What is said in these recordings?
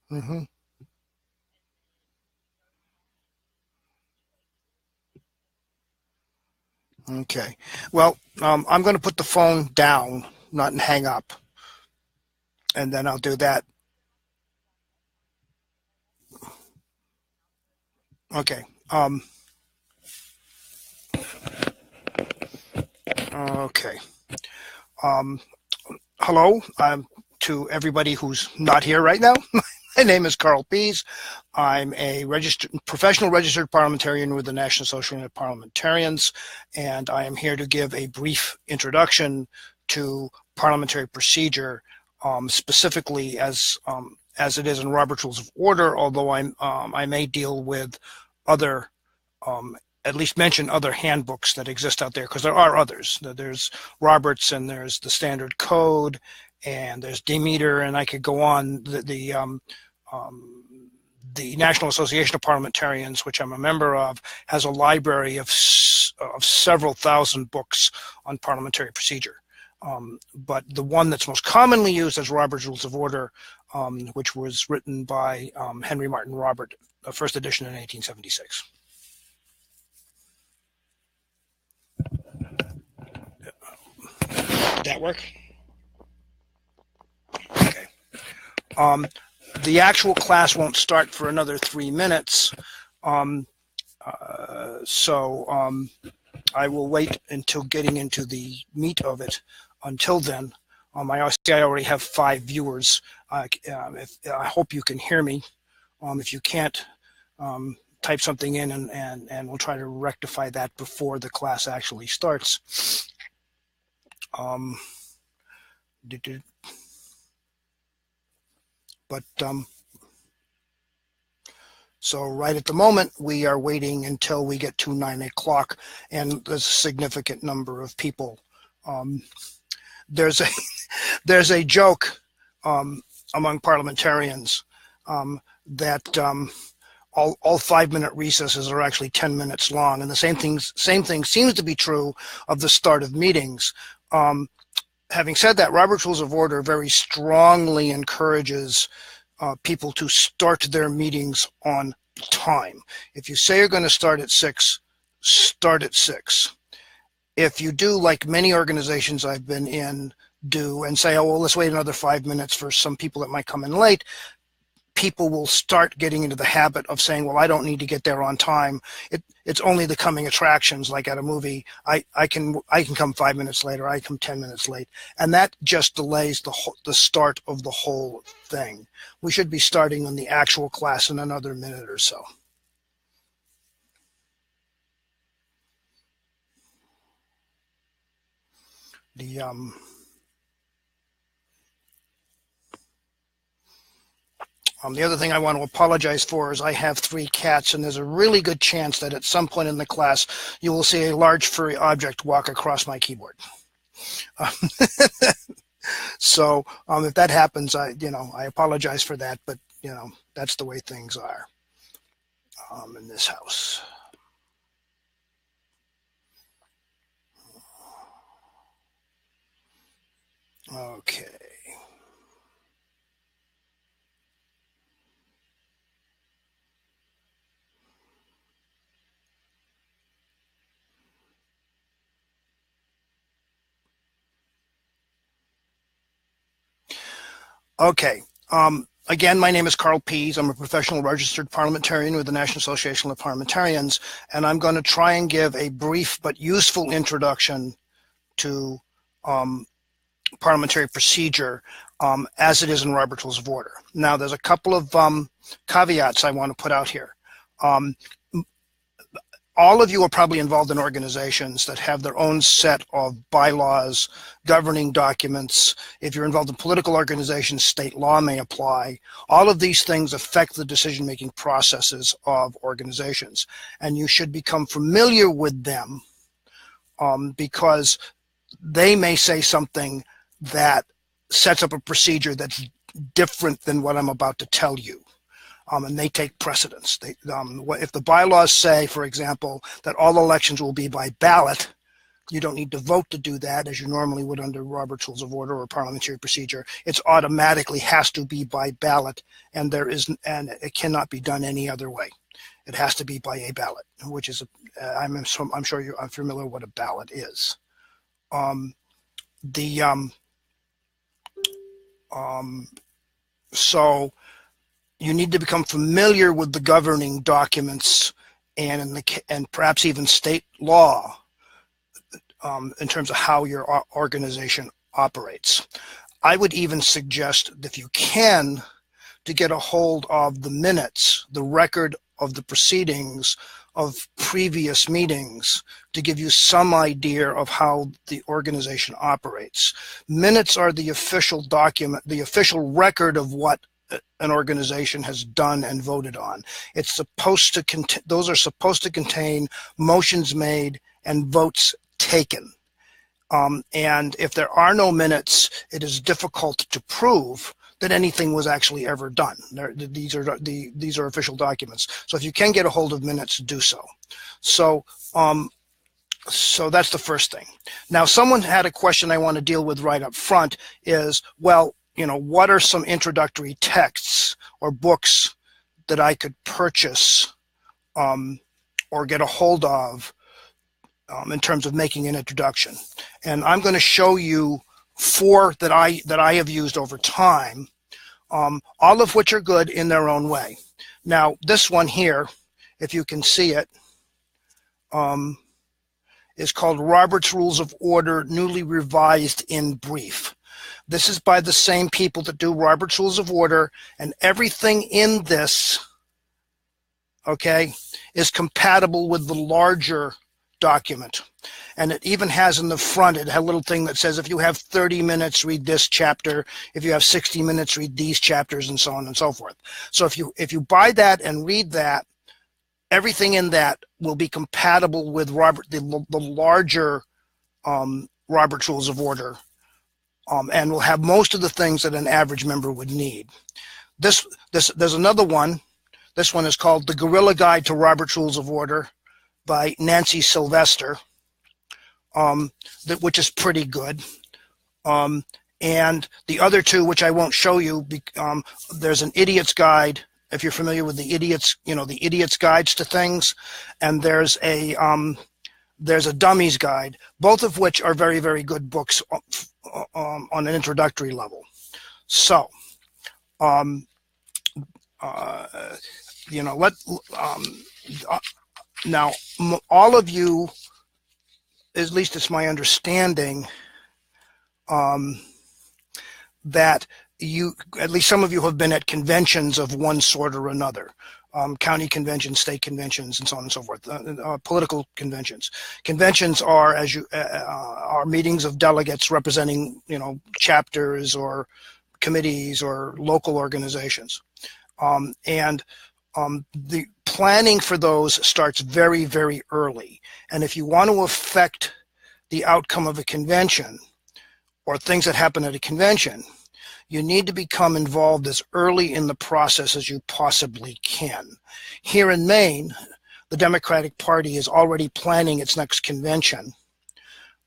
Hmm. Okay. Well, I'm going to put the phone down, not hang up, and then I'll do that. Okay. Okay. Um, Hello, to everybody who's not here right now. My name is Carl Pease. I'm a professional registered parliamentarian with the National Association of Parliamentarians, and I am here to give a brief introduction to parliamentary procedure, specifically as it is in Robert's Rules of Order. Although I may deal with other um, at least mention other handbooks that exist out there, because there are others. There's Roberts, and there's the Standard Code, and there's Demeter, and I could go on. Um, the National Association of Parliamentarians, which I'm a member of, has a library of several thousand books on parliamentary procedure. But the one that's most commonly used is Robert's Rules of Order, which was written by Henry Martin Robert, the first edition in 1876. Did that work? Okay. Um, the actual class won't start for another 3 minutes. Um, so I will wait until getting into the meat of it. Until then, I already have 5 viewers. I hope you can hear me. If you can't, type something in, and we'll try to rectify that before the class actually starts. Um, but So right at the moment, we are waiting until we get to 9 o'clock, and there's a significant number of people. Um, there's a there's a joke among parliamentarians that all 5-minute recesses are actually 10 minutes long, and the same thing seems to be true of the start of meetings. Having said that, Robert's Rules of Order very strongly encourages people to start their meetings on time. If you say you're going to start at 6, start at 6. If you do, like many organizations I've been in do, and say, oh, well, let's wait another 5 minutes for some people that might come in late, people will start getting into the habit of saying, well, I don't need to get there on time. It's only the coming attractions, like at a movie. I can come 5 minutes later. I come 10 minutes late. And that just delays the start of the whole thing. We should be starting on the actual class in another minute or so. The The other thing I want to apologize for is I have 3 cats, and there's a really good chance that at some point in the class you will see a large furry object walk across my keyboard. So if that happens, I apologize for that, but that's the way things are in this house. Okay. Okay. Again, my name is Carl Pease. I'm a professional registered parliamentarian with the National Association of Parliamentarians, and I'm going to try and give a brief but useful introduction to parliamentary procedure as it is in Robert's Rules of Order. Now, there's a couple of caveats I want to put out here. All of you are probably involved in organizations that have their own set of bylaws, governing documents. If you're involved in political organizations, state law may apply. All of these things affect the decision-making processes of organizations, and you should become familiar with them because they may say something that sets up a procedure that's different than what I'm about to tell you. And they take precedence. If the bylaws say, for example, that all elections will be by ballot, You don't need to vote to do that as you normally would under Robert's Rules of Order or parliamentary procedure. It's automatically has to be by ballot, and it cannot be done any other way. It has to be by a ballot, which is I'm sure you're familiar with what a ballot is. So you need to become familiar with the governing documents and perhaps even state law in terms of how your organization operates. I would even suggest, if you can, to get a hold of the minutes, the record of the proceedings of previous meetings, to give you some idea of how the organization operates. Minutes are the official document, the official record of what an organization has done and voted on. It's supposed to those are supposed to contain motions made and votes taken. And if there are no minutes, it is difficult to prove that anything was actually ever done. These are official documents. So if you can get a hold of minutes, do so. So that's the first thing. Now, someone had a question I want to deal with right up front is, well, what are some introductory texts or books that I could purchase or get a hold of in terms of making an introduction? And I'm going to show you 4 that I have used over time, all of which are good in their own way. Now, this one here, if you can see it, is called Robert's Rules of Order, newly revised in brief. This is by the same people that do Robert's Rules of Order, and everything in this, okay, is compatible with the larger document. And it even has in the front, it had a little thing that says, if you have 30 minutes, read this chapter. If you have 60 minutes, read these chapters, and so on and so forth. So if you buy that and read that, everything in that will be compatible with the larger Robert's Rules of Order, and will have most of the things that an average member would need. There's another one. This one is called The Guerrilla Guide to Robert's Rules of Order by Nancy Sylvester, which is pretty good. And the other 2, which I won't show you, there's an Idiot's Guide, if you're familiar with the Idiot's, the Idiot's Guides to Things, and there's a Dummy's Guide, both of which are very, very good books on an introductory level. So, now, all of you, at least it's my understanding, that at least some of you have been at conventions of one sort or another, county conventions, state conventions, and so on and so forth, political conventions. Conventions are, are meetings of delegates representing, chapters or committees or local organizations. The planning for those starts very, very early. And if you want to affect the outcome of a convention or things that happen at a convention, you need to become involved as early in the process as you possibly can. Here in Maine, the Democratic Party is already planning its next convention.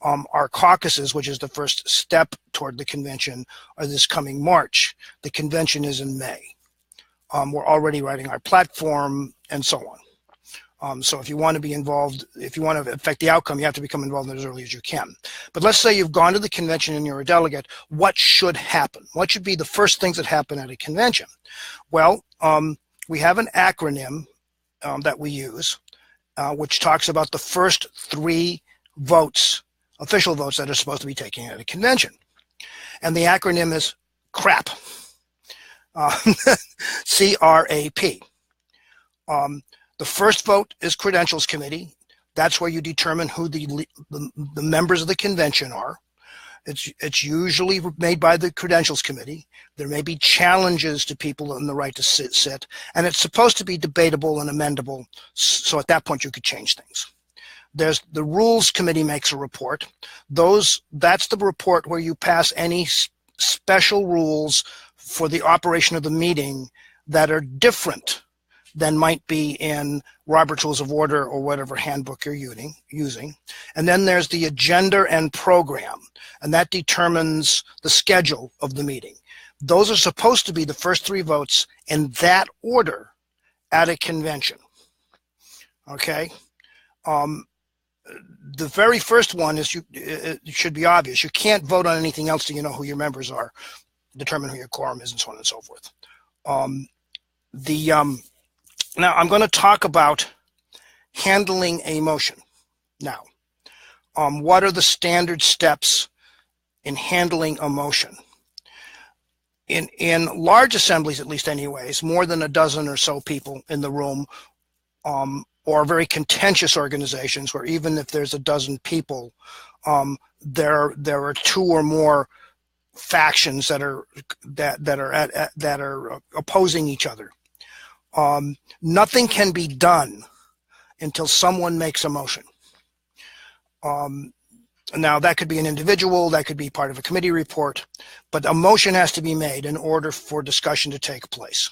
Our caucuses, which is the first step toward the convention, are this coming March. The convention is in May. We're already writing our platform and so on. So if you want to be involved, if you want to affect the outcome, you have to become involved as early as you can. But let's say you've gone to the convention and you're a delegate. What should happen? What should be the first things that happen at a convention? Well, we have an acronym that we use, which talks about the first 3 votes, official votes that are supposed to be taken at a convention. And the acronym is CRAP. CRAP. The first vote is Credentials Committee. That's where you determine who the members of the convention are. It's usually made by the Credentials Committee. There may be challenges to people in the right to sit, and it's supposed to be debatable and amendable, so at that point you could change things. There's the Rules Committee makes a report. That's the report where you pass any special rules for the operation of the meeting that are different than might be in Robert's Rules of Order or whatever handbook you're using. And then there's the agenda and program, and that determines the schedule of the meeting. Those are supposed to be the first 3 votes in that order at a convention. Okay? The very first one is it should be obvious. You can't vote on anything else till you know who your members are, determine who your quorum is, and so on and so forth. Now I'm going to talk about handling a motion. Now, what are the standard steps in handling a motion? In large assemblies, at least anyways, more than a dozen or so people in the room, or very contentious organizations where even if there's a dozen people, there are 2 or more factions that are opposing each other. Nothing can be done until someone makes a motion. Now that could be an individual, that could be part of a committee report, but a motion has to be made in order for discussion to take place.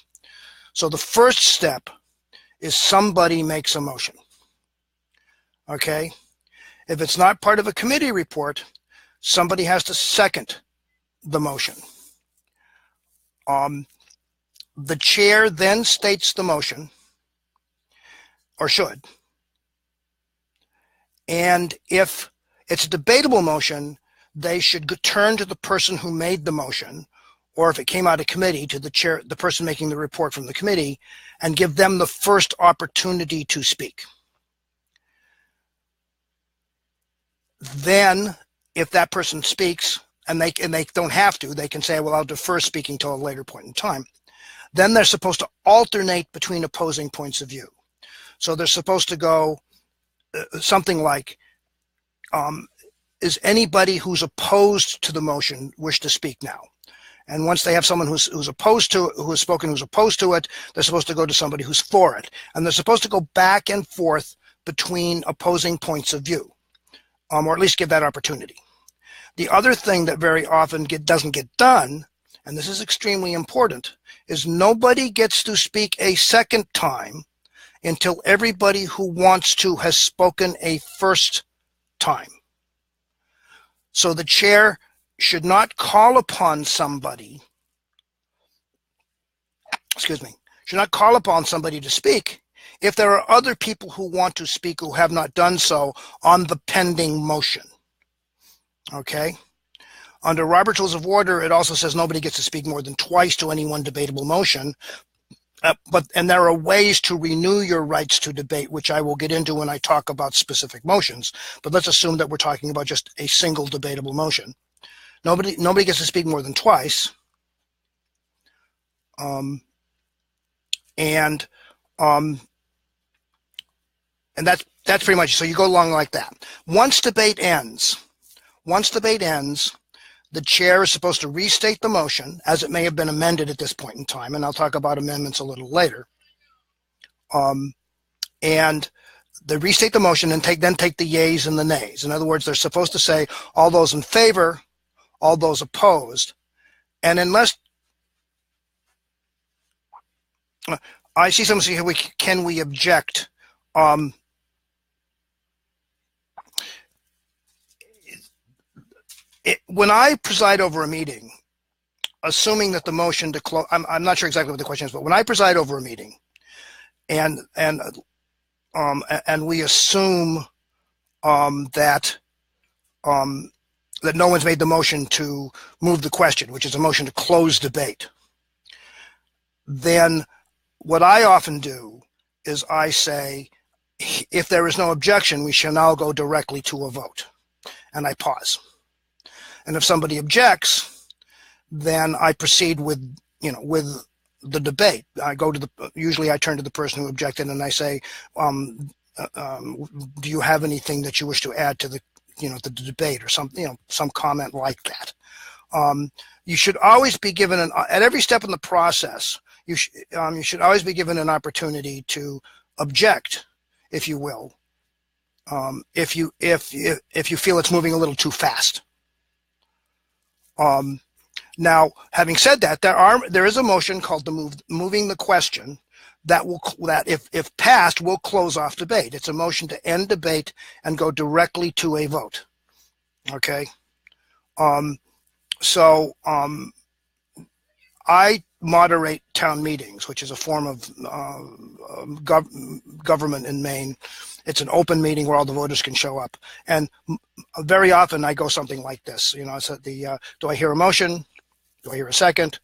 So the first step is somebody makes a motion. Okay? If it's not part of a committee report, somebody has to second the motion. The chair then states the motion, or should. And if it's a debatable motion, they should turn to the person who made the motion, or if it came out of committee, to the chair, the person making the report from the committee, and give them the first opportunity to speak. Then, if that person speaks, and they don't have to, they can say, well, I'll defer speaking till a later point in time. Then they're supposed to alternate between opposing points of view. So they're supposed to go something like, is anybody who's opposed to the motion wish to speak now? And once they have someone who's opposed to, who has spoken, who's opposed to it, they're supposed to go to somebody who's for it. And they're supposed to go back and forth between opposing points of view, or at least give that opportunity. The other thing that very often doesn't get done, and this is extremely important, is nobody gets to speak a second time until everybody who wants to has spoken a first time. So the chair should not call upon somebody, should not call upon somebody to speak if there are other people who want to speak who have not done so on the pending motion. Okay? Under Robert's Rules of Order, it also says nobody gets to speak more than twice to any one debatable motion. And there are ways to renew your rights to debate, which I will get into when I talk about specific motions. But let's assume that we're talking about just a single debatable motion. Nobody gets to speak more than twice. And that's pretty much, so you go along like that. Once debate ends, the chair is supposed to restate the motion, as it may have been amended at this point in time, and I'll talk about amendments a little later. And they restate the motion and then take the yeas and the nays. In other words, they're supposed to say all those in favor, all those opposed, and unless I see someone say, can we object? When I preside over a meeting, assuming that the motion to close, I'm not sure exactly what the question is, but when I preside over a meeting, and we assume that no one's made the motion to move the question, which is a motion to close debate, then what I often do is I say, if there is no objection, we shall now go directly to a vote, and I pause. And if somebody objects, then I proceed with the debate. Usually I turn to the person who objected and I say, do you have anything that you wish to add to the debate, or some comment like that. You should always be given at every step in the process, you should always be given an opportunity to object, if you will, if you feel it's moving a little too fast. Now, having said that, there is a motion called moving the question that if passed will close off debate. It's a motion to end debate and go directly to a vote. Okay. I moderate town meetings, which is a form of government in Maine. It's an open meeting where all the voters can show up. And very often I go something like this. You know, it's do I hear a motion? Do I hear a second?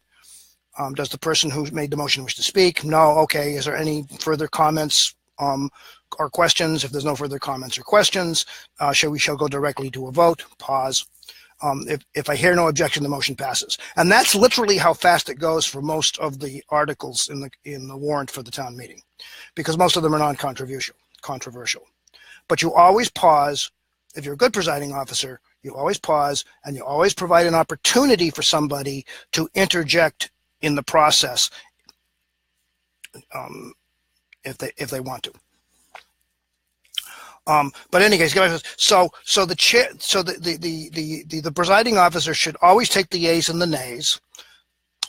Does the person who made the motion wish to speak? No. Okay. Is there any further comments or questions? If there's no further comments or questions, we shall go directly to a vote. Pause. If I hear no objection, the motion passes. And that's literally how fast it goes for most of the articles in the warrant for the town meeting, because most of them are non-controversial. But you always pause. If you're a good presiding officer, you always pause, and you always provide an opportunity for somebody to interject in the process if they want to. But in any case, so the chair, so the presiding officer should always take the yeas and the nays,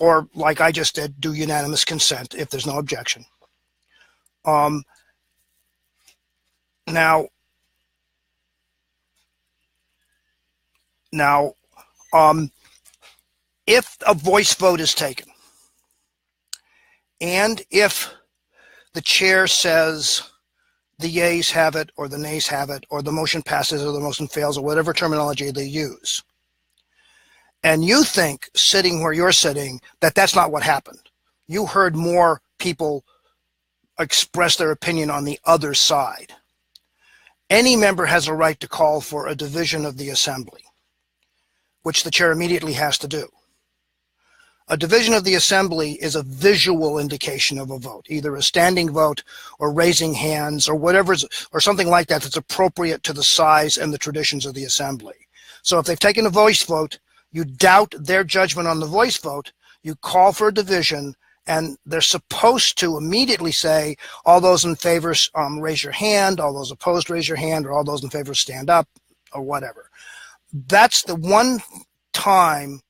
or like I just did, do unanimous consent if there's no objection. Now, if a voice vote is taken, and if the chair says the yeas have it, or the nays have it, or the motion passes, or the motion fails, or whatever terminology they use, and you think, sitting where you're sitting, that that's not what happened. You heard more people express their opinion on the other side. Any member has a right to call for a division of the assembly, which the chair immediately has to do. A division of the assembly is a visual indication of a vote, either a standing vote or raising hands or whatever, or something like that that's appropriate to the size and the traditions of the assembly. So if they've taken a voice vote, you doubt their judgment on the voice vote, you call for a division, and they're supposed to immediately say, all those in favor raise your hand, all those opposed raise your hand, or all those in favor stand up, or whatever. That's the one time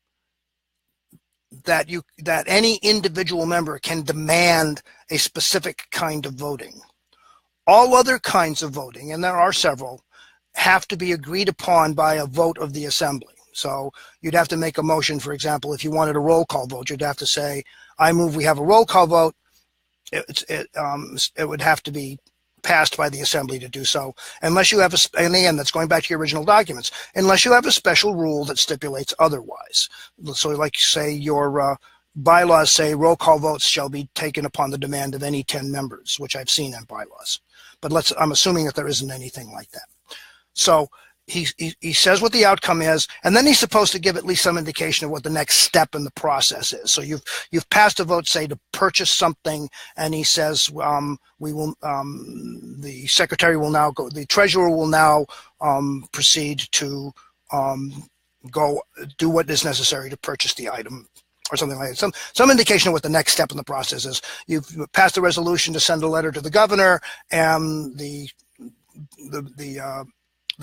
that any individual member can demand a specific kind of voting. All other kinds of voting, and there are several, have to be agreed upon by a vote of the assembly. So you'd have to make a motion, for example, if you wanted a roll call vote, you'd have to say, I move we have a roll call vote. It would have to be passed by the assembly to do so, unless you have and again, that's going back to your original documents, unless you have a special rule that stipulates otherwise. So like, say, your bylaws say roll call votes shall be taken upon the demand of any 10 members, which I've seen in bylaws. But I'm assuming that there isn't anything like that. So he says what the outcome is, and then he's supposed to give at least some indication of what the next step in the process is. So you've passed a vote, say, to purchase something, and he says we will. The secretary will now go. The treasurer will now proceed to go do what is necessary to purchase the item, or something like that. Some indication of what the next step in the process is. You've passed a resolution to send a letter to the governor, and the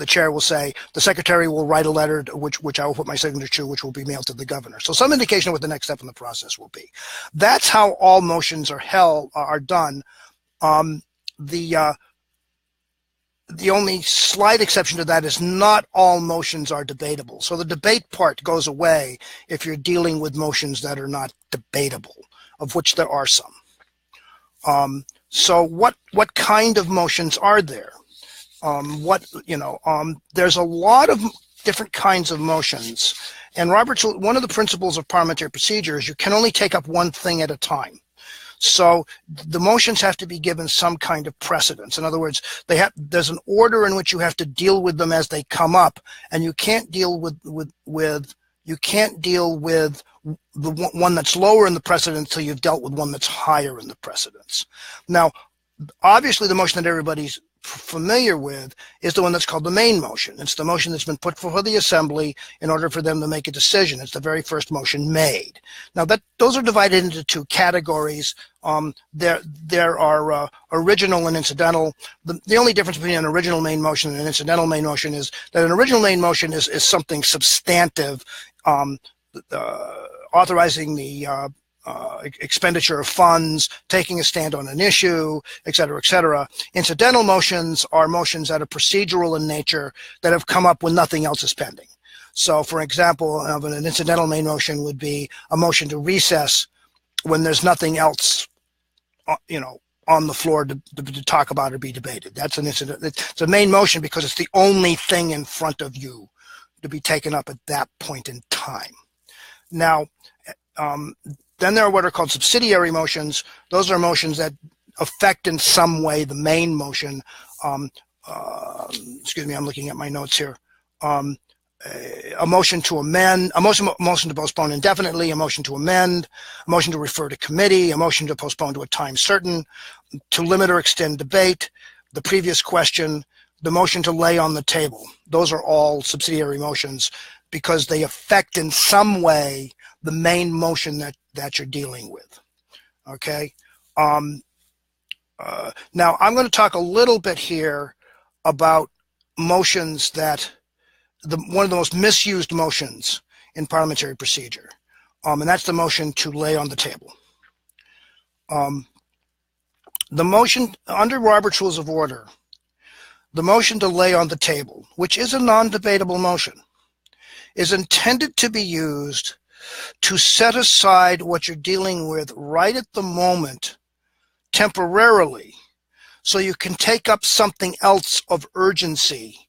chair will say, the secretary will write a letter which I will put my signature to, which will be mailed to the governor. So some indication of what the next step in the process will be. That's how all motions are done. The only slight exception to that is not all motions are debatable. So the debate part goes away if you're dealing with motions that are not debatable, of which there are some. So what kind of motions are there? There's a lot of different kinds of motions, and one of the principles of parliamentary procedure is you can only take up one thing at a time. So the motions have to be given some kind of precedence. In other words, there's an order in which you have to deal with them as they come up, and you can't deal with the one that's lower in the precedence until you've dealt with one that's higher in the precedence. Now, obviously, the motion that everybody's familiar with is the one that's called the main motion. It's the motion that's been put before the assembly in order for them to make a decision. It's the very first motion made. Now those are divided into two categories. There are original and incidental. The only difference between an original main motion and an incidental main motion is that an original main motion is something substantive, authorizing the expenditure of funds, taking a stand on an issue, et cetera, et cetera. Incidental motions are motions that are procedural in nature that have come up when nothing else is pending. So, for example, an incidental main motion would be a motion to recess when there's nothing else, on the floor to talk about or be debated. That's an incident. It's a main motion because it's the only thing in front of you to be taken up at that point in time. Now, then there are what are called subsidiary motions. Those are motions that affect in some way the main motion. Excuse me, I'm looking at my notes here. A motion to amend, a motion to postpone indefinitely, a motion to amend, a motion to refer to committee, a motion to postpone to a time certain, to limit or extend debate, the previous question, the motion to lay on the table. Those are all subsidiary motions because they affect in some way the main motion that you're dealing with. Okay. Now I'm going to talk a little bit here about motions that one of the most misused motions in parliamentary procedure, and that's the motion to lay on the table. The motion under Robert's Rules of Order, the motion to lay on the table, which is a non-debatable motion, is intended to be used to set aside what you're dealing with right at the moment temporarily so you can take up something else of urgency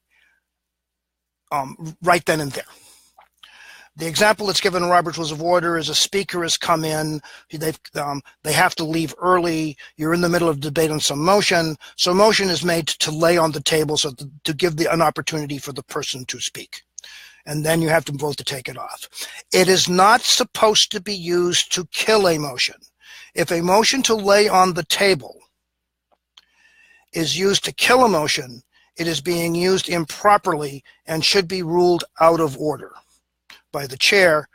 right then and there. The example that's given in Robert's Rules of Order is a speaker has come in, they have to leave early, you're in the middle of debate on some motion, so motion is made to lay on the table so to give an opportunity for the person to speak. And then you have to vote to take it off. It is not supposed to be used to kill a motion. If a motion to lay on the table is used to kill a motion, it is being used improperly and should be ruled out of order by the chair,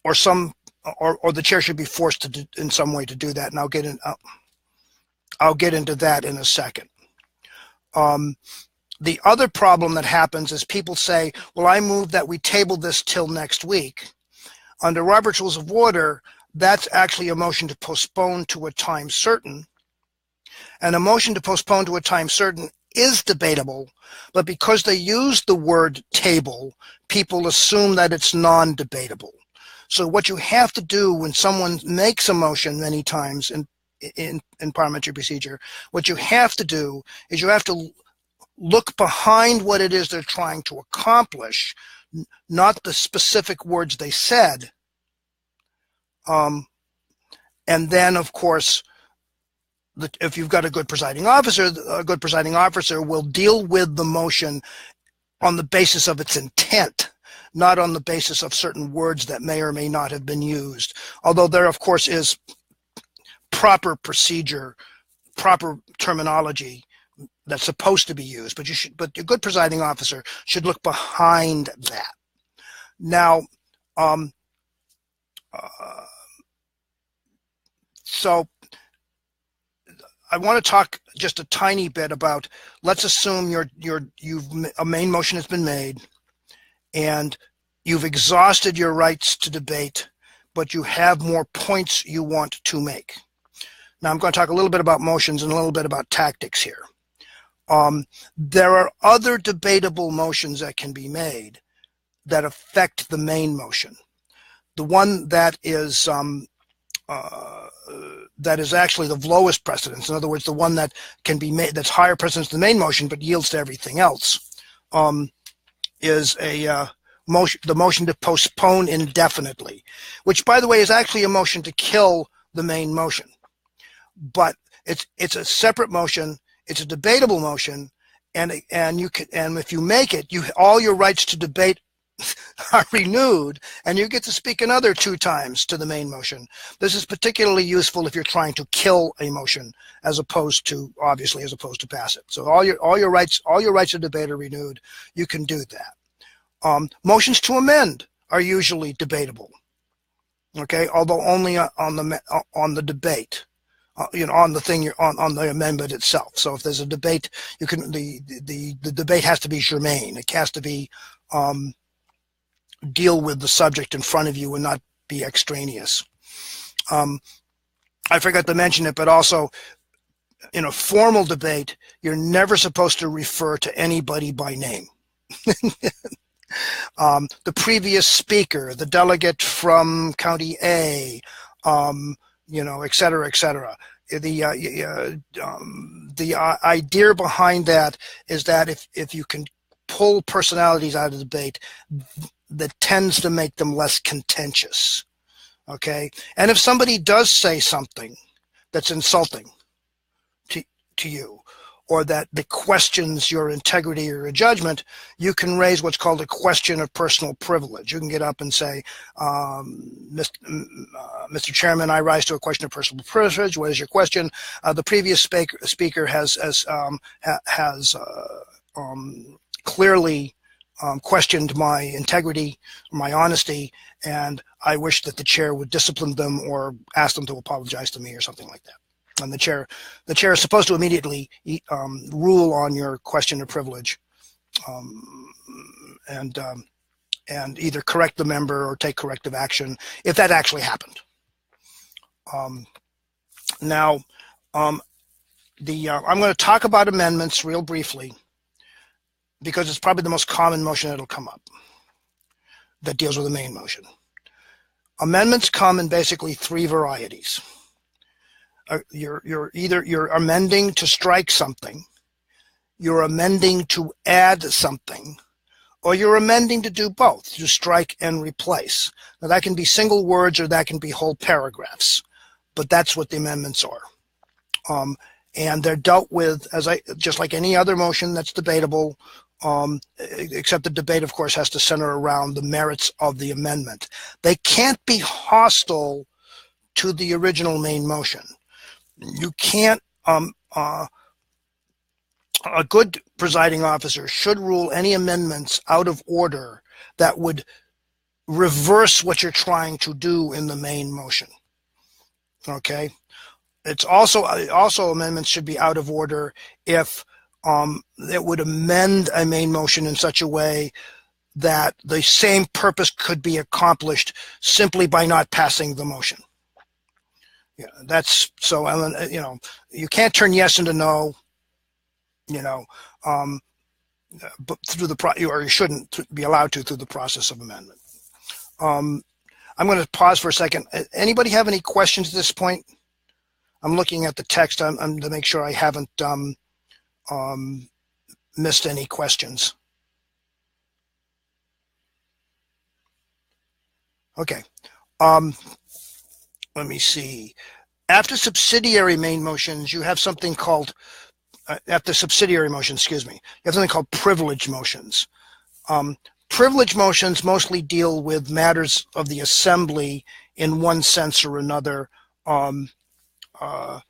or the chair should be forced to in some way to do that. And I'll get into that in a second. The other problem that happens is people say, well, I move that we table this till next week. Under Robert's Rules of Order, that's actually a motion to postpone to a time certain. And a motion to postpone to a time certain is debatable, but because they use the word table, people assume that it's non-debatable. So what you have to do when someone makes a motion many times in parliamentary procedure, what you have to do is you have to look behind what it is they're trying to accomplish, not the specific words they said. And then, of course, if you've got a good presiding officer will deal with the motion on the basis of its intent, not on the basis of certain words that may or may not have been used. Although there, of course, is proper procedure, proper terminology that's supposed to be used, but a good presiding officer should look behind that. Now, so I want to talk just a tiny bit about, let's assume a main motion has been made and you've exhausted your rights to debate, but you have more points you want to make. Now I'm going to talk a little bit about motions and a little bit about tactics here. There are other debatable motions that can be made that affect the main motion. The one that is actually the lowest precedence, in other words, the one that can be made that's higher precedence than the main motion but yields to everything else, is the motion to postpone indefinitely, which, by the way, is actually a motion to kill the main motion. But it's a separate motion. It's a debatable motion, and if you make it, all your rights to debate are renewed, and you get to speak another 2 times to the main motion. This is particularly useful if you're trying to kill a motion, as opposed to pass it. So all your rights to debate are renewed. You can do that. Motions to amend are usually debatable. Okay, although only on the debate. On the thing on the amendment itself. So if there's a debate, the debate has to be germane. It has to be deal with the subject in front of you and not be extraneous. I forgot to mention it, but also in a formal debate, you're never supposed to refer to anybody by name. The previous speaker, the delegate from County A, et cetera, et cetera. The idea behind that is that if you can pull personalities out of the debate, that tends to make them less contentious. Okay, and if somebody does say something that's insulting to you, or that questions your integrity or your judgment, you can raise what's called a question of personal privilege. You can get up and say, Mr. Chairman, I rise to a question of personal privilege. What is your question? The previous speaker has clearly questioned my integrity, my honesty, and I wish that the chair would discipline them or ask them to apologize to me or something like that. And the chair is supposed to immediately rule on your question of privilege, and either correct the member or take corrective action if that actually happened. Now, I'm going to talk about amendments real briefly because it's probably the most common motion that'll come up that deals with the main motion. Amendments come in basically three varieties. You're amending to strike something, you're amending to add something, or you're amending to do both, to strike and replace. Now that can be single words or that can be whole paragraphs, but that's what the amendments are. And they're dealt with just like any other motion that's debatable, except the debate, of course, has to center around the merits of the amendment. They can't be hostile to the original main motion. You can't, a good presiding officer should rule any amendments out of order that would reverse what you're trying to do in the main motion. Okay? It's also amendments should be out of order if it would amend a main motion in such a way that the same purpose could be accomplished simply by not passing the motion. Yeah, that's so. You can't turn yes into no. But through or you shouldn't be allowed to through the process of amendment. I'm going to pause for a second. Anybody have any questions at this point? I'm looking at the text. I'm to make sure I haven't missed any questions. Okay. Let me see. After subsidiary main motions, you have something called, after subsidiary motions, excuse me, you have something called privilege motions. Privilege motions mostly deal with matters of the assembly in one sense or another. And the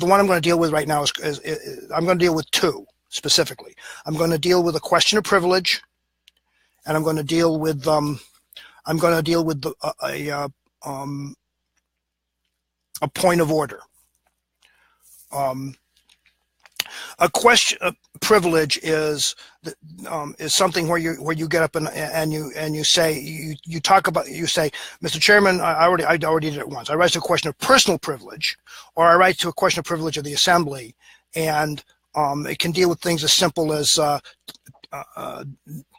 one I'm going to deal with right now is I'm going to deal with two specifically. I'm going to deal with a question of privilege, and I'm going to deal with a point of order. A question of privilege is something where you get up and you say, you talk about, you say, Mr. Chairman, I already did it once. I rise to a question of personal privilege, or I rise to a question of privilege of the assembly, and it can deal with things as simple as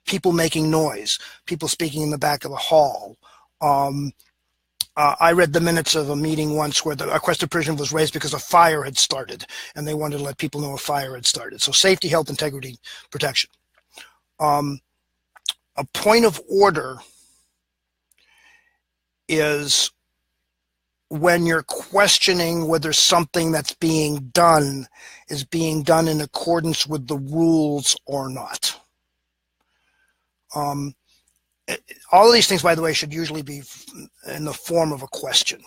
people making noise, people speaking in the back of the hall. I read the minutes of a meeting once where a question of privilege was raised because a fire had started, and they wanted to let people know a fire had started. So safety, health, integrity, protection. A point of order is when you're questioning whether something that's being done is being done in accordance with the rules or not. All of these things, by the way, should usually be in the form of a question.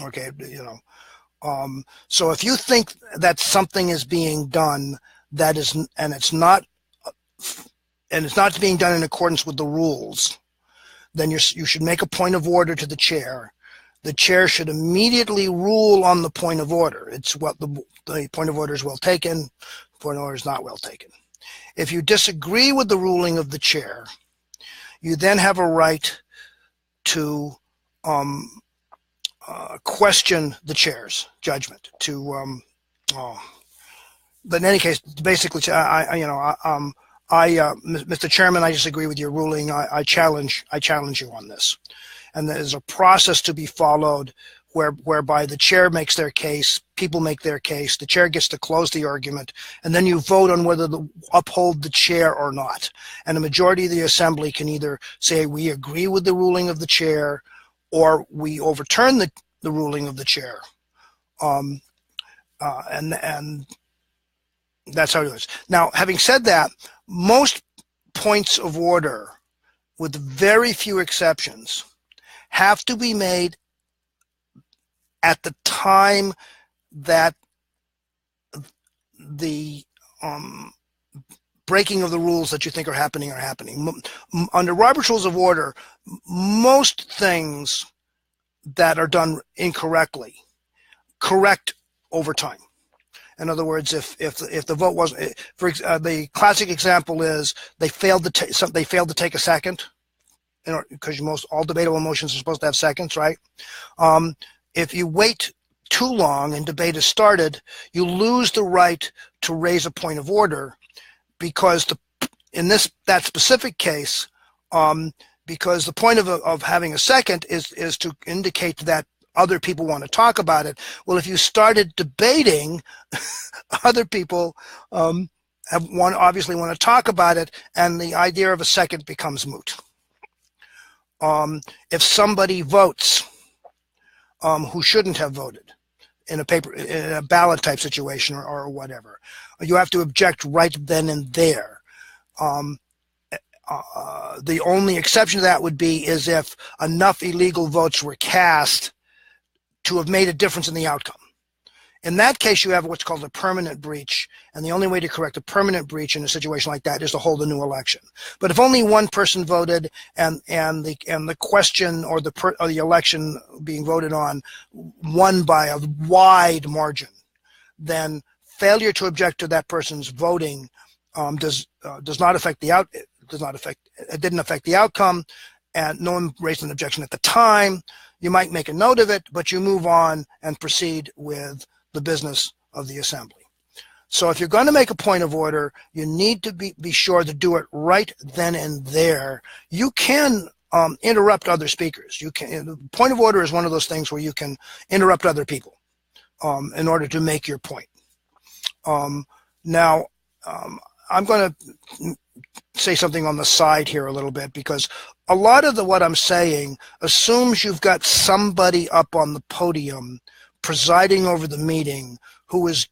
Okay, so if you think that something is being done that is, and it's not being done in accordance with the rules, then you should make a point of order to the chair. The chair should immediately rule on the point of order. It's what the point of order is well taken, the point of order is not well taken. If you disagree with the ruling of the chair, you then have a right to question the chair's judgment. But in any case, basically, Mr. Chairman, I disagree with your ruling. I challenge you on this. And there's a process to be followed whereby the chair makes their case, people make their case, the chair gets to close the argument, and then you vote on whether to uphold the chair or not. And a majority of the assembly can either say we agree with the ruling of the chair or we overturn the ruling of the chair. And that's how it is. Now, having said that, most points of order, with very few exceptions, have to be made at the time that the breaking of the rules that you think are happening. Under Robert's Rules of Order, most things that are done incorrectly correct over time. In other words, if the vote wasn't, the classic example is they failed to take a second, because all debatable motions are supposed to have seconds, right? If you wait too long and debate is started, you lose the right to raise a point of order, because in that specific case, because the point of having a second is to indicate that other people want to talk about it. Well, if you started debating, other people obviously want to talk about it, and the idea of a second becomes moot. If somebody votes who shouldn't have voted in a ballot type situation or whatever, you have to object right then and there. The only exception to that would be is if enough illegal votes were cast to have made a difference in the outcome. In that case, you have what's called a permanent breach, and the only way to correct a permanent breach in a situation like that is to hold a new election. But if only one person voted and the question or the election being voted on won by a wide margin, then failure to object to that person's voting does not affect the it didn't affect the outcome, and no one raised an objection at the time. You might make a note of it, but you move on and proceed with the business of the assembly. So if you're going to make a point of order, you need to be sure to do it right then and there. You can interrupt other speakers. The point of order is one of those things where you can interrupt other people in order to make your point. Now, I'm going to say something on the side here a little bit, because a lot of what I'm saying assumes you've got somebody up on the podium presiding over the meeting who is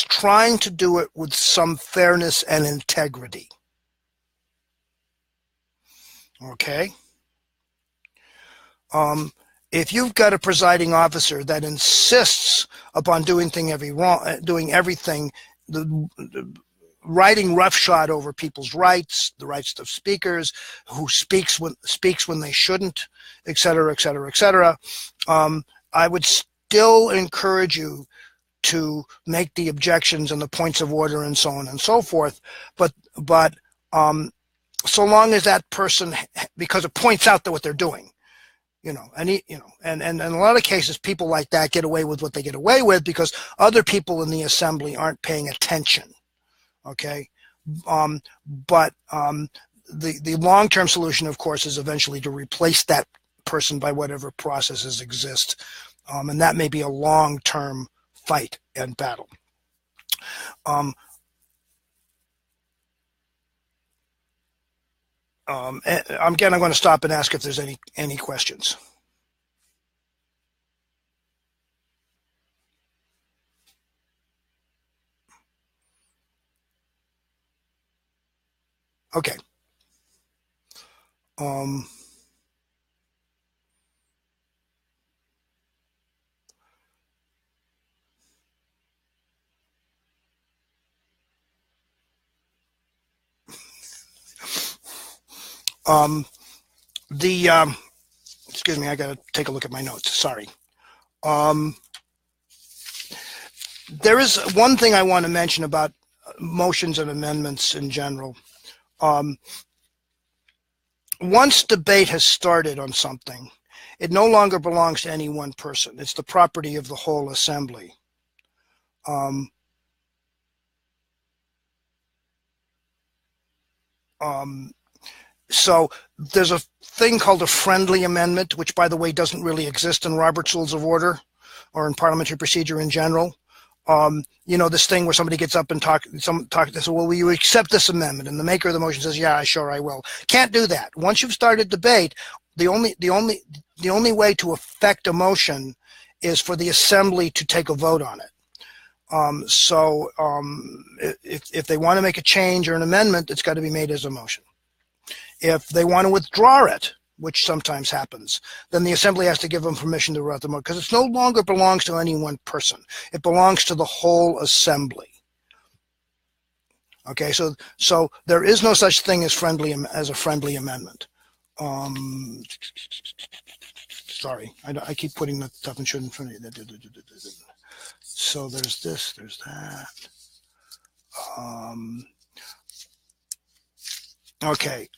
trying to do it with some fairness and integrity. Okay? If you've got a presiding officer that insists upon doing everything, riding roughshod over people's rights, the rights of speakers, who speaks when they shouldn't, et cetera, et cetera, et cetera, I would still encourage you to make the objections and the points of order and so on and so forth. But so long as that person, because it points out that what they're doing, and in a lot of cases, people like that get away with what they get away with because other people in the assembly aren't paying attention. Okay, but the long-term solution, of course, is eventually to replace that person by whatever processes exist, and that may be a long-term fight and battle. Again, I'm going to stop and ask if there's any questions. Okay. Excuse me, I got to take a look at my notes. Sorry. There is one thing I want to mention about motions and amendments in general. once debate has started on something, it no longer belongs to any one person. It's the property of the whole assembly. So there's a thing called a friendly amendment, which, by the way, doesn't really exist in Robert's Rules of Order or in parliamentary procedure in general. This thing where somebody gets up and they say, well, will you accept this amendment? And the maker of the motion says, yeah, sure, I will. Can't do that. Once you've started debate, the only way to affect a motion is for the assembly to take a vote on it. If they want to make a change or an amendment, it's got to be made as a motion. If they want to withdraw it, which sometimes happens, then the assembly has to give them permission to withdraw the motion, because it no longer belongs to any one person. It belongs to the whole assembly. Okay, so there is no such thing as a friendly amendment. Sorry, I keep putting the stuff and shouldn't. So there's this, there's that. Okay.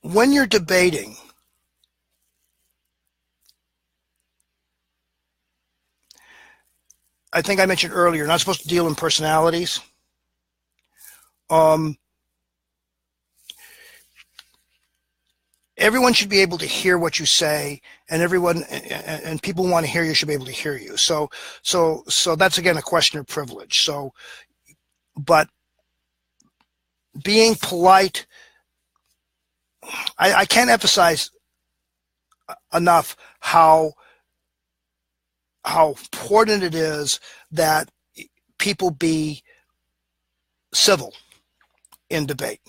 When you're debating, I think I mentioned earlier, you're not supposed to deal in personalities. Everyone should be able to hear what you say, and people who want to hear you should be able to hear you. So that's again a question of privilege. But being polite, I can't emphasize enough how important it is that people be civil in debate.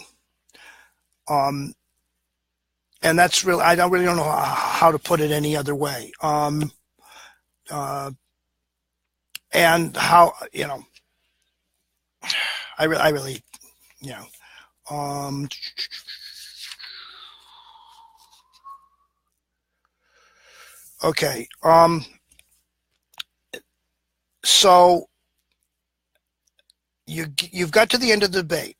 And that's really, I don't know how to put it any other way. And how, I really, okay. So you've got to the end of the debate.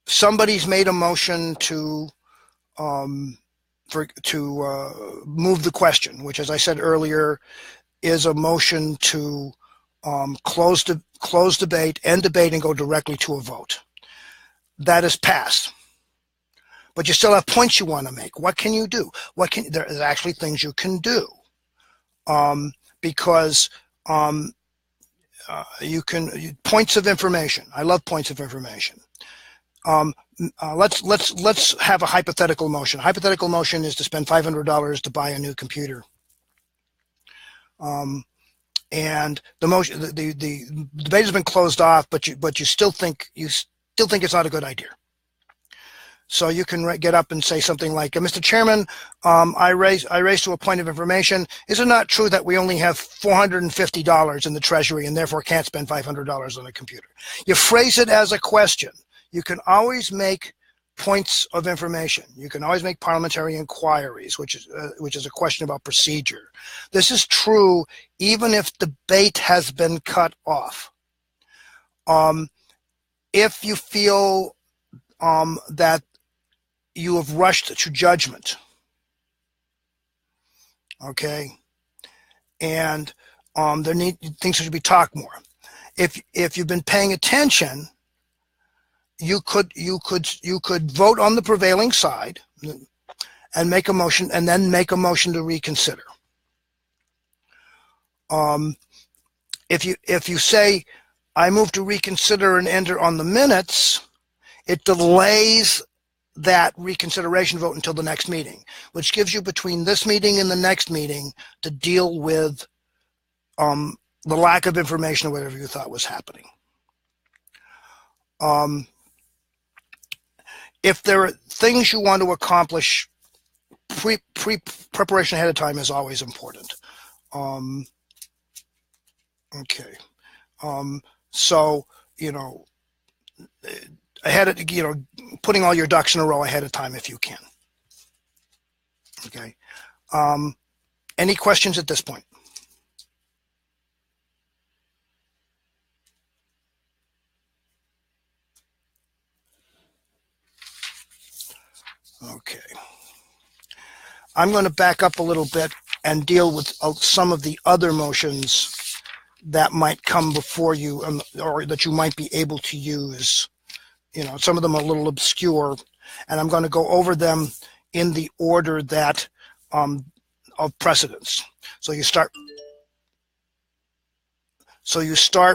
Somebody's made a motion to move the question, which, as I said earlier, is a motion to close debate, end debate, and go directly to a vote. That is passed. But you still have points you want to make. What can you do? There's actually things you can do. Because points of information. I love points of information. Let's have a hypothetical motion. Hypothetical motion is to spend $500 to buy a new computer. And the debate has been closed off, but you still think it's not a good idea. So you can get up and say something like, Mr. Chairman, I raise to a point of information. Is it not true that we only have $450 in the Treasury and therefore can't spend $500 on a computer? You phrase it as a question. You can always make points of information. You can always make parliamentary inquiries, which is a question about procedure. This is true even if debate has been cut off. If you feel that you have rushed to judgment, okay, and things should be talked more. If you've been paying attention, you could vote on the prevailing side and make a motion, and then make a motion to reconsider. If you say, I move to reconsider and enter on the minutes, it delays that reconsideration vote until the next meeting, which gives you between this meeting and the next meeting to deal with the lack of information or whatever you thought was happening. If there are things you want to accomplish, preparation ahead of time is always important. Okay. So, putting all your ducks in a row ahead of time if you can. Okay. Any questions at this point? Okay. I'm going to back up a little bit and deal with some of the other motions that might come before you, or that you might be able to use. Some of them are a little obscure, and I'm going to go over them in the order that of precedence. So you start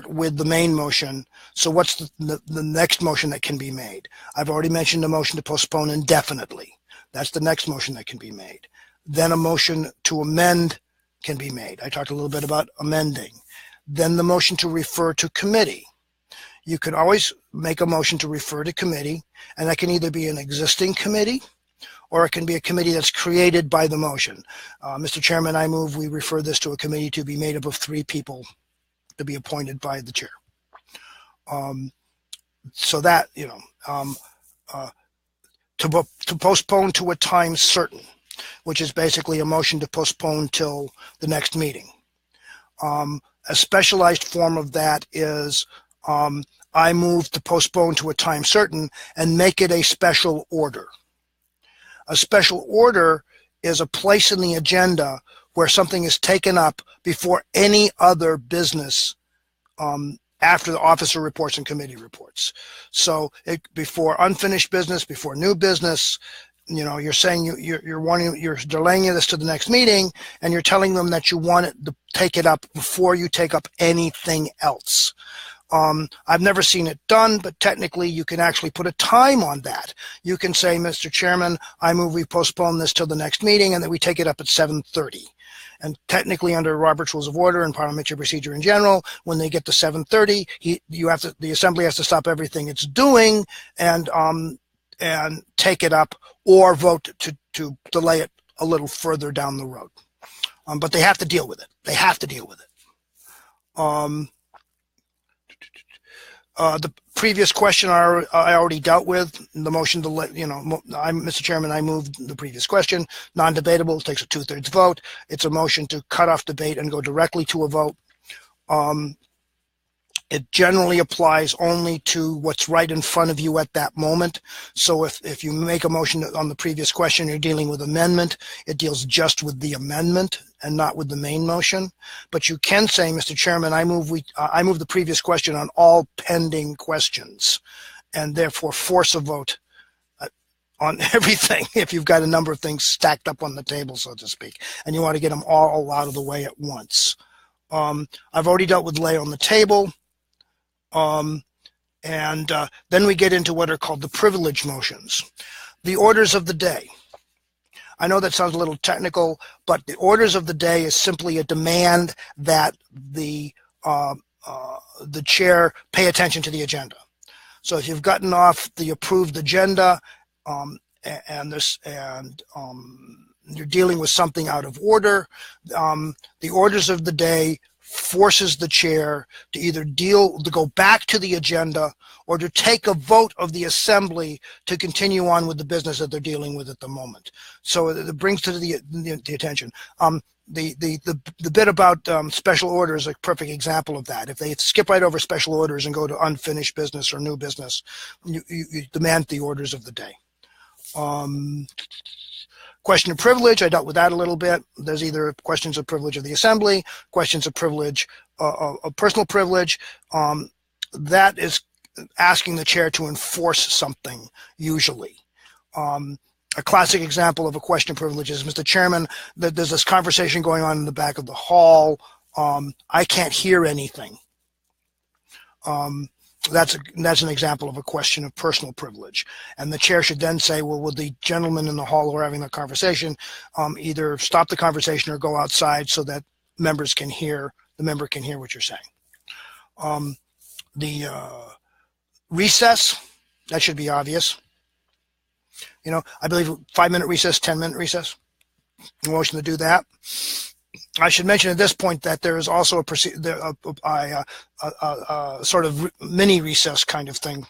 with the main motion. So what's the next motion that can be made? I've already mentioned a motion to postpone indefinitely. That's the next motion that can be made. Then a motion to amend can be made. I talked a little bit about amending. Then the motion to refer to committee. You can always make a motion to refer to committee, and that can either be an existing committee or it can be a committee that's created by the motion. Mr. Chairman, I move we refer this to a committee to be made up of 3 people to be appointed by the chair. So that, to postpone to a time certain, which is basically a motion to postpone till the next meeting. A specialized form of that is I move to postpone to a time certain and make it a special order. A special order is a place in the agenda where something is taken up before any other business after the officer reports and committee reports. So before unfinished business, before new business, you're saying you're delaying this to the next meeting, and you're telling them that you want it to take it up before you take up anything else. I've never seen it done, but technically you can actually put a time on that. You can say, Mr. Chairman, I move we postpone this till the next meeting and that we take it up at 7:30. And technically under Robert's Rules of Order and Parliamentary Procedure in general, when they get to 7:30, the Assembly has to stop everything it's doing and take it up or vote to delay it a little further down the road. But they have to deal with it. They have to deal with it. The previous question I already dealt with. The motion to Mr. Chairman, I moved the previous question. Non-debatable takes a 2/3 vote. It's a motion to cut off debate and go directly to a vote. It generally applies only to what's right in front of you at that moment. So if you make a motion on the previous question, you're dealing with amendment, it deals just with the amendment and not with the main motion. But you can say, Mr. Chairman, I move the previous question on all pending questions, and therefore force a vote on everything if you've got a number of things stacked up on the table, so to speak, and you want to get them all out of the way at once. I've already dealt with lay on the table. Then we get into what are called the privilege motions. The orders of the day. I know that sounds a little technical, but the orders of the day is simply a demand that the chair pay attention to the agenda. So if you've gotten off the approved agenda and you're dealing with something out of order, the orders of the day forces the chair to either go back to the agenda or to take a vote of the assembly to continue on with the business that they're dealing with at the moment. So it brings to the attention. The bit about special orders is a perfect example of that. If they skip right over special orders and go to unfinished business or new business, you demand the orders of the day. Question of privilege, I dealt with that a little bit. There's either questions of privilege of the assembly, questions of privilege, of personal privilege. That is asking the chair to enforce something, usually. A classic example of a question of privilege is, Mr. Chairman, there's this conversation going on in the back of the hall. I can't hear anything. That's an example of a question of personal privilege. And the chair should then say, well, will the gentleman in the hall who are having the conversation either stop the conversation or go outside so that the member can hear what you're saying. The recess, that should be obvious. I believe 5-minute recess, 10-minute recess. Motion to do that. I should mention at this point that there is also a sort of mini recess kind of thing,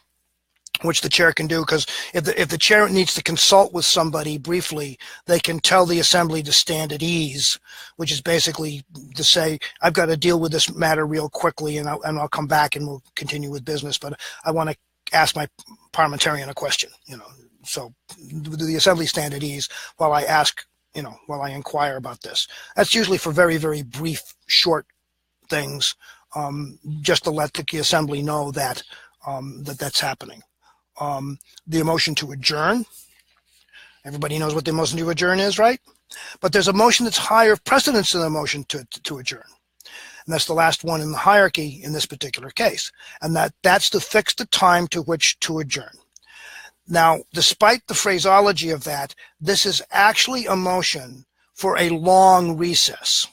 which the chair can do, because if the chair needs to consult with somebody briefly, they can tell the assembly to stand at ease, which is basically to say, I've got to deal with this matter real quickly, and I'll come back and we'll continue with business, but I want to ask my parliamentarian a question. so the assembly stand at ease while I ask, while I inquire about this. That's usually for very, very brief, short things, just to let the assembly know that that's happening. The motion to adjourn. Everybody knows what the motion to adjourn is, right? But there's a motion that's higher precedence than the motion to adjourn. And that's the last one in the hierarchy in this particular case. And that's to fix the time to which to adjourn. Now, despite the phraseology of that, this is actually a motion for a long recess.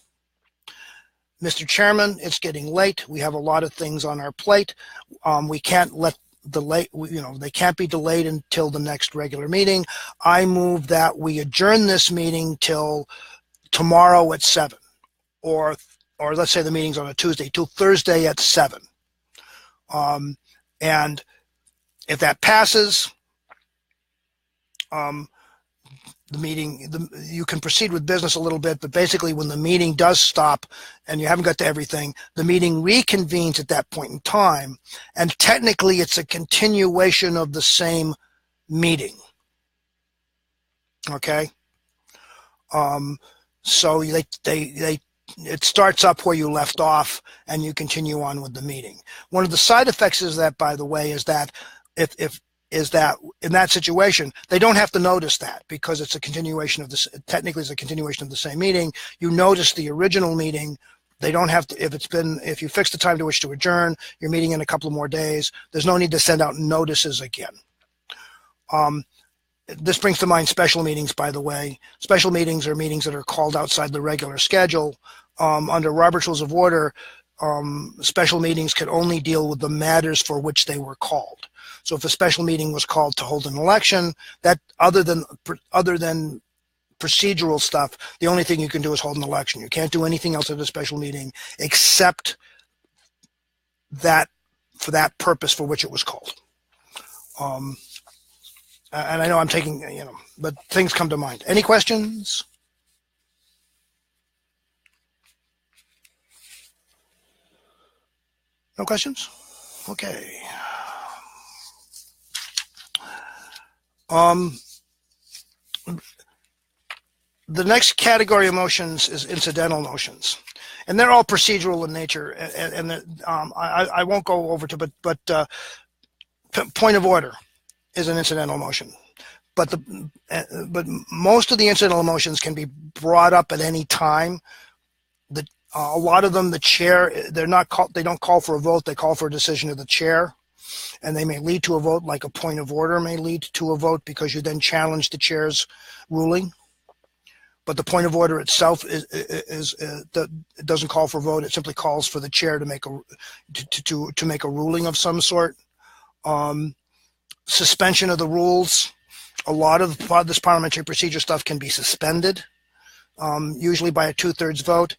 Mr. Chairman, it's getting late. We have a lot of things on our plate. We can't let they can't be delayed until the next regular meeting. I move that we adjourn this meeting till tomorrow at 7, or let's say the meeting's on a Tuesday, till Thursday at 7. And if that passes, you can proceed with business a little bit, but basically when the meeting does stop and you haven't got to everything, the meeting reconvenes at that point in time, and technically it's a continuation of the same meeting. Okay? So it starts up where you left off and you continue on with the meeting. One of the side effects is that, by the way, is that is that in that situation, they don't have to notice that, because it's a continuation of this. Technically, it's a continuation of the same meeting. You notice the original meeting. They don't have to, if you fix the time to which to adjourn, you're meeting in a couple of more days. There's no need to send out notices again. This brings to mind special meetings, by the way. Special meetings are meetings that are called outside the regular schedule. Under Robert's Rules of Order, special meetings can only deal with the matters for which they were called. So if a special meeting was called to hold an election, that other than procedural stuff, the only thing you can do is hold an election. You can't do anything else at a special meeting except that for that purpose for which it was called. And I know I'm taking, but things come to mind. Any questions? No questions? Okay. The next category of motions is incidental motions, and they're all procedural in nature. I won't go over to, but point of order is an incidental motion. But most of the incidental motions can be brought up at any time. A lot of them, the chair, they don't call for a vote. They call for a decision of the chair. And they may lead to a vote, like a point of order may lead to a vote because you then challenge the chair's ruling. But the point of order itself it doesn't call for a vote. It simply calls for the chair to make a ruling of some sort. Suspension of the rules. A lot of this parliamentary procedure stuff can be suspended, usually by a 2/3 vote.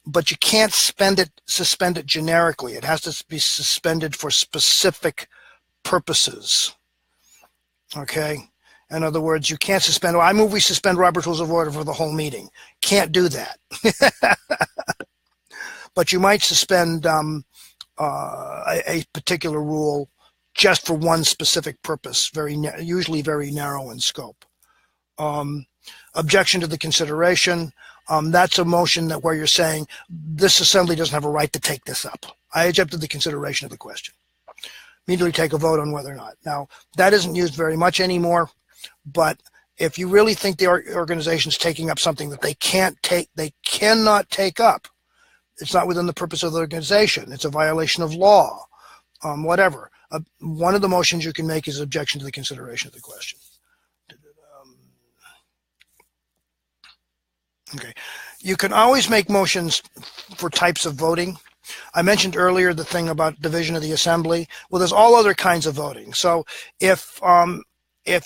But you can't suspend it generically. It has to be suspended for specific purposes. Okay? In other words, you can't suspend, I move we suspend Robert's Rules of Order for the whole meeting. Can't do that. But you might suspend a particular rule just for one specific purpose, usually very narrow in scope. Objection to the consideration. That's a motion where you're saying this assembly doesn't have a right to take this up. I object to the consideration of the question. Immediately take a vote on whether or not. Now, that isn't used very much anymore, but if you really think the organization's taking up something that they cannot take up, it's not within the purpose of the organization. It's a violation of law, whatever. One of the motions you can make is objection to the consideration of the question. Okay. You can always make motions for types of voting. I mentioned earlier the thing about division of the assembly. Well, there's all other kinds of voting. So if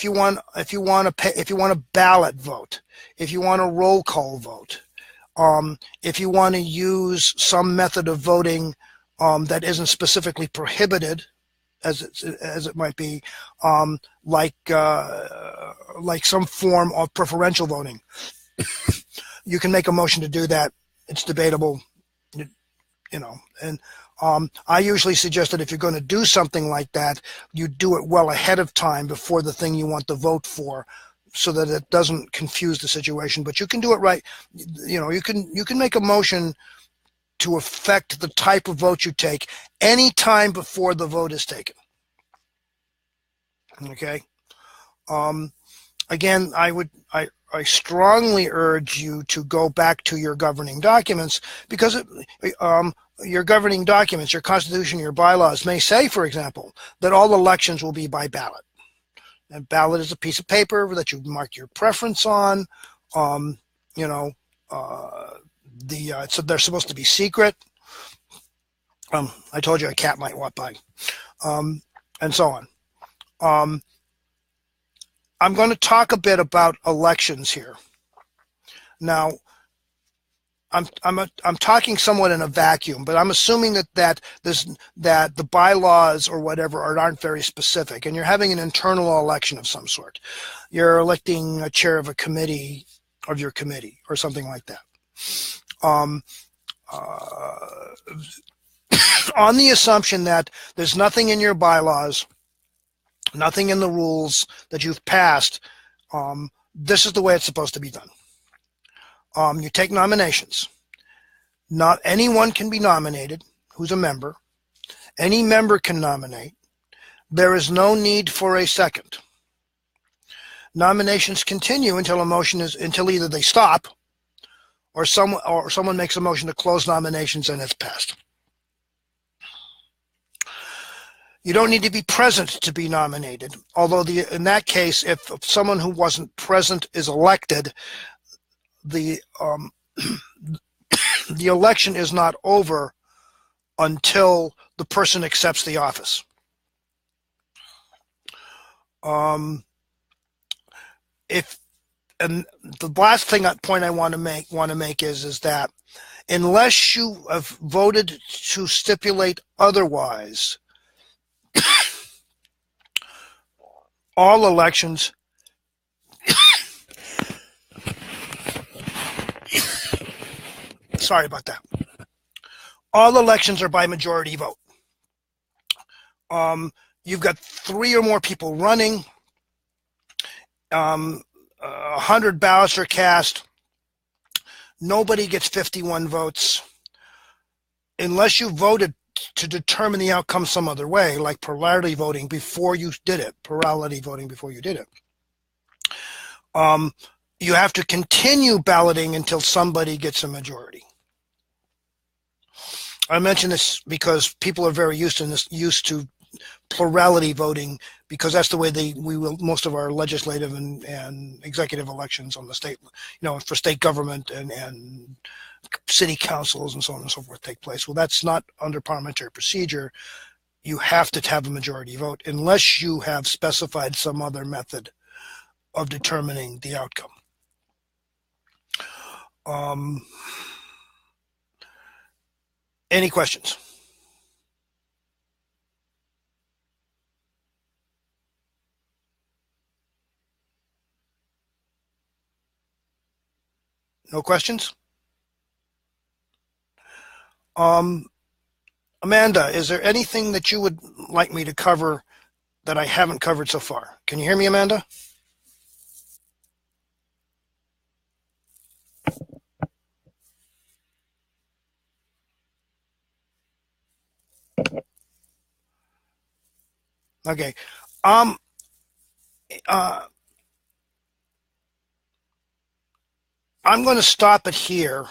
you want a ballot vote, if you want a roll call vote, if you want to use some method of voting that isn't specifically prohibited, as it might be, like some form of preferential voting. You can make a motion to do that. It's debatable, and I usually suggest that if you're going to do something like that, you do it well ahead of time before the thing you want the vote for, so that it doesn't confuse the situation. But you can do it right. You know, you can make a motion to affect the type of vote you take any time before the vote is taken. Okay. Again, I strongly urge you to go back to your governing documents, because your governing documents, your constitution, your bylaws may say, for example, that all elections will be by ballot. And ballot is a piece of paper that you mark your preference on. You know, so they're supposed to be secret. I told you a cat might walk by, and so on. I'm going to talk a bit about elections here. Now, I'm talking somewhat in a vacuum, but I'm assuming that the bylaws or whatever aren't very specific, and you're having an internal election of some sort. You're electing a chair of a committee of your committee or something like that. On the assumption that there's nothing in your bylaws, nothing in the rules that you've passed, this is the way it's supposed to be done. You take nominations. Not anyone can be nominated who's a member. Any member can nominate. There is no need for a second. Nominations continue until until either they stop or someone makes a motion to close nominations and it's passed. You don't need to be present to be nominated, although in that case, if someone who wasn't present is elected, the the election is not over until the person accepts the office. And the last point I want to make is that unless you have voted to stipulate otherwise, all elections sorry about that. All elections are by majority vote. You've got 3 or more people running. 100 ballots are cast. Nobody gets 51 votes unless you voted to determine the outcome some other way, like plurality voting before you did it. You have to continue balloting until somebody gets a majority. I mention this because people are very used to plurality voting, because that's the way most of our legislative and executive elections on the state, for state government and city councils and so on and so forth take place. Well, that's not under parliamentary procedure. You have to have a majority vote unless you have specified some other method of determining the outcome. Any questions? No questions? Amanda, is there anything that you would like me to cover that I haven't covered so far? Can you hear me, Amanda? Okay. I'm going to stop it here.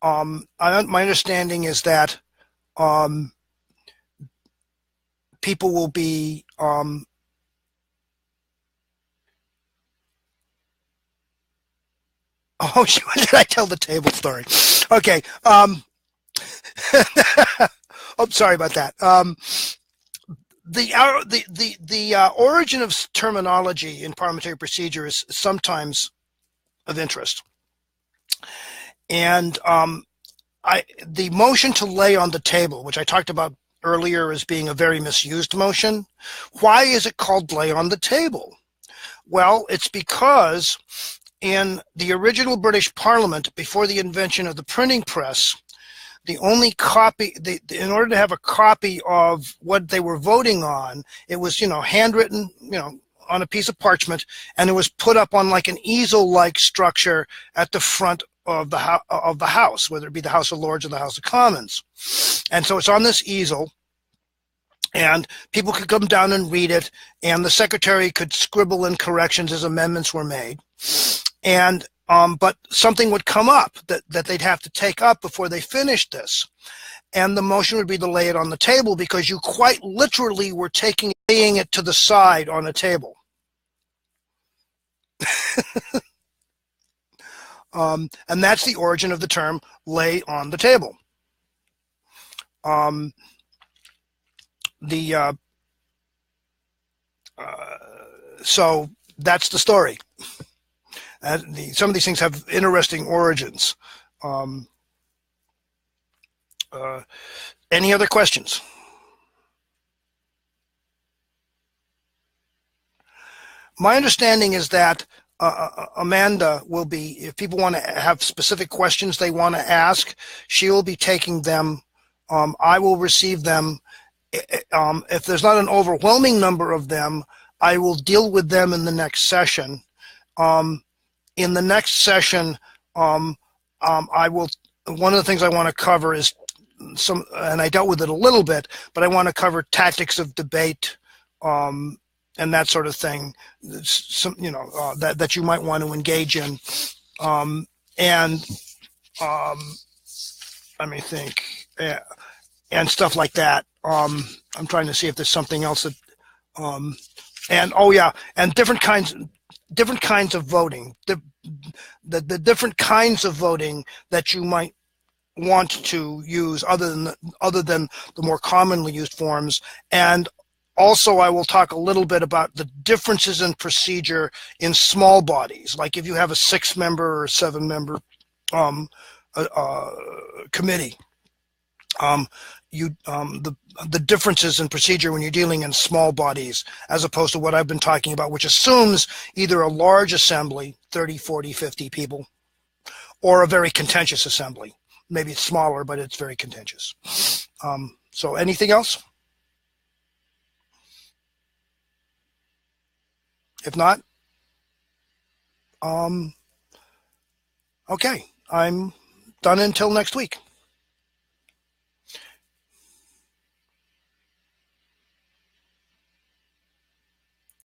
My understanding is that people will be oh, did I tell the table story? Okay. Oh, sorry about that. The origin of terminology in parliamentary procedure is sometimes of interest. And the motion to lay on the table, which I talked about earlier as being a very misused motion, why is it called lay on the table? Well, it's because in the original British Parliament, before the invention of the printing press, the only copy, in order to have a copy of what they were voting on, it was, handwritten, on a piece of parchment, and it was put up on like an easel-like structure at the front of the house, whether it be the House of Lords or the House of Commons. And so it's on this easel, and people could come down and read it, and the secretary could scribble in corrections as amendments were made. And but something would come up that they'd have to take up before they finished this. And the motion would be to lay it on the table, because you quite literally were laying it to the side on a table. And that's the origin of the term lay on the table. So that's the story. Some of these things have interesting origins. Any other questions? My understanding is that Amanda will be, if people want to have specific questions they want to ask, she will be taking them. I will receive them. If there's not an overwhelming number of them, I will deal with them in the next session. In the next session, I will. One of the things I want to cover is and I dealt with it a little bit, but I want to cover tactics of debate, and that sort of thing. That you might want to engage in, and let me think, and stuff like that. I'm trying to see if there's something else that, and different kinds of voting, the different kinds of voting that you might want to use other than the more commonly used forms. And also I will talk a little bit about the differences in procedure in small bodies, like if you have a 6-member or 7-member committee. The differences in procedure when you're dealing in small bodies, as opposed to what I've been talking about, which assumes either a large assembly, 30, 40, 50 people, or a very contentious assembly. Maybe it's smaller, but it's very contentious. So anything else? If not, okay, I'm done until next week.